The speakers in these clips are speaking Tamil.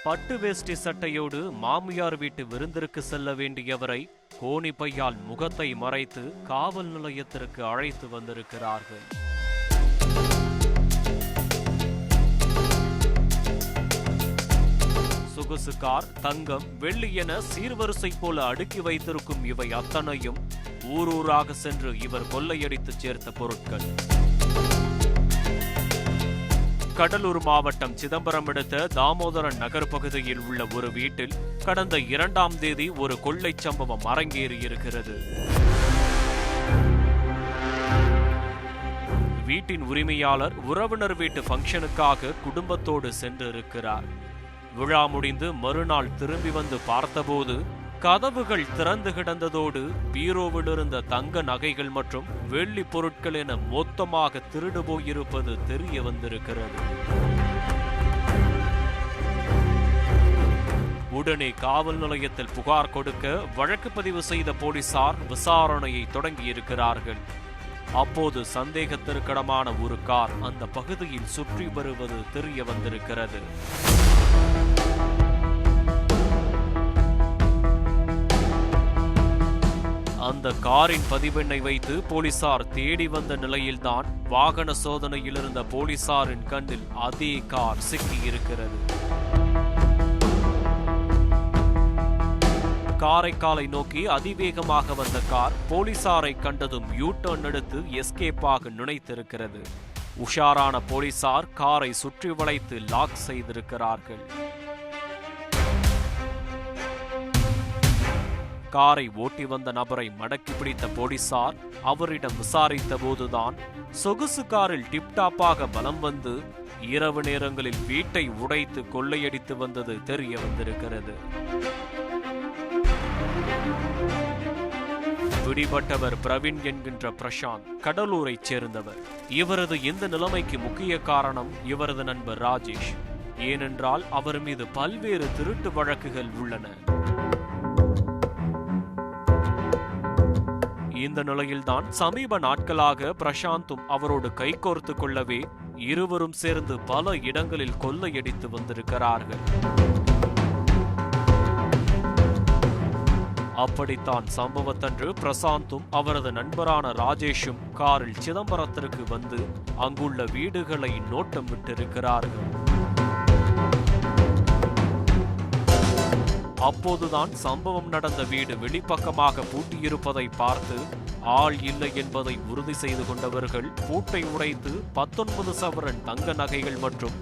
பட்டு வேஷ்டி சட்டையோடு மாமியார் வீட்டு விருந்திற்கு செல்ல வேண்டியவரை கோணி பையால் முகத்தை மறைத்து காவல் நிலையத்திற்கு அழைத்து வந்திருக்கிறார்கள். சொகுசு கார், தங்கம், வெள்ளி என சீர்வரிசை போல அடுக்கி வைத்திருக்கும் இவை அத்தனையும் ஊரூராக சென்று இவர் கொள்ளையடித்து சேர்த்த பொருட்கள். கடலூர் மாவட்டம் சிதம்பரம் அடுத்த தாமோதரன் நகர் பகுதியில் உள்ள ஒரு வீட்டில் கடந்த 2ஆம் தேதி ஒரு கொள்ளை சம்பவம் அரங்கேறியிருக்கிறது. வீட்டின் உரிமையாளர் உறவினர் வீட்டு பங்கனுக்காக குடும்பத்தோடு சென்றிருக்கிறார். விழா முடிந்து மறுநாள் திரும்பி வந்து பார்த்தபோது கதவுகள் திறந்து கிடந்ததோடு பீரோவில் இருந்த தங்க நகைகள் மற்றும் வெள்ளி பொருட்கள் என மொத்தமாக திருடு போயிருப்பது தெரிய வந்திருக்கிறது. உடனே காவல் நிலையத்தில் புகார் கொடுக்க வழக்கு பதிவு செய்த போலீசார் விசாரணையை தொடங்கியிருக்கிறார்கள். அப்போது சந்தேகத்திற்கிடமான ஒரு கார் அந்த பகுதியில் சுற்றி வருவது தெரிய வந்திருக்கிறது. அந்த காரின் பதிவெண்ணை வைத்து போலீசார் தேடி வந்த நிலையில்தான் வாகன சோதனையில் இருந்த போலீசாரின் கண்ணில் அதே கார் சிக்கியிருக்கிறது. காரைக்காலை நோக்கி அதிவேகமாக வந்த கார் போலீசாரை கண்டதும் யூ-டர்ன் எடுத்து எஸ்கேப்பாக நினைத்திருக்கிறது. உஷாரான போலீசார் காரை சுற்றி வளைத்து லாக் செய்திருக்கிறார்கள். காரை ஓட்டி வந்த நபரை மடக்கி பிடித்த போலீசார் அவரிடம் விசாரித்த போதுதான் சொகுசு காரில் டிப்டாப்பாக பலம் வந்து இரவு நேரங்களில் வீட்டை உடைத்து கொள்ளையடித்து வந்தது தெரிய வந்திருக்கிறது. பிடிபட்டவர் பிரவீன் என்கின்ற பிரசாந்த் கடலூரைச் சேர்ந்தவர். இவரது இந்த நிலைமைக்கு முக்கிய காரணம் இவரது நண்பர் ராஜேஷ். ஏனென்றால் அவர் மீது பல்வேறு திருட்டு வழக்குகள் உள்ளன. இந்த நிலையில்தான் சமீப நாட்களாக பிரசாந்தும் அவரோடு கைகோர்த்து கொள்ளவே இருவரும் சேர்ந்து பல இடங்களில் கொள்ளையடித்து வந்திருக்கிறார்கள். அப்படித்தான் சம்பவத்தன்று பிரசாந்தும் அவரது நண்பரான ராஜேஷும் காரில் சிதம்பரத்திற்கு வந்து அங்குள்ள வீடுகளை நோட்டம் விட்டிருக்கிறார்கள். அப்போதுதான் சம்பவம் நடந்த வீடு வெளிப்பக்கமாக பூட்டியிருப்பதை பார்த்து ஆள் இல்லை என்பதை உறுதி செய்து கொண்டவர்கள் பூட்டை உடைத்து 19 சவரன் தங்க நகைகள் மற்றும்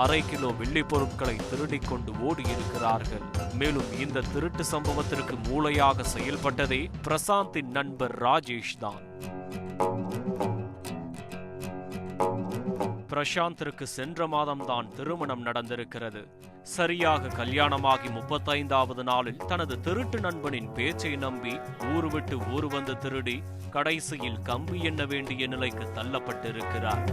அரை கிலோ வெள்ளி பொருட்களை திருடிக் கொண்டு ஓடியிருக்கிறார்கள். மேலும் இந்த திருட்டு சம்பவத்திற்கு மூளையாக செயல்பட்டதே பிரசாந்தின் நண்பர் ராஜேஷ் தான். பிரசாந்திற்கு சென்ற மாதம்தான் திருமணம் நடந்திருக்கிறது. சரியாக கல்யாணமாகி 35வது நாளில் தனது திருட்டு நண்பனின் பேச்சை நம்பி ஊர் விட்டு ஊர் வந்து திருடி கடைசியில் கம்பி எண்ண வேண்டிய நிலைக்கு தள்ளப்பட்டிருக்கிறார்.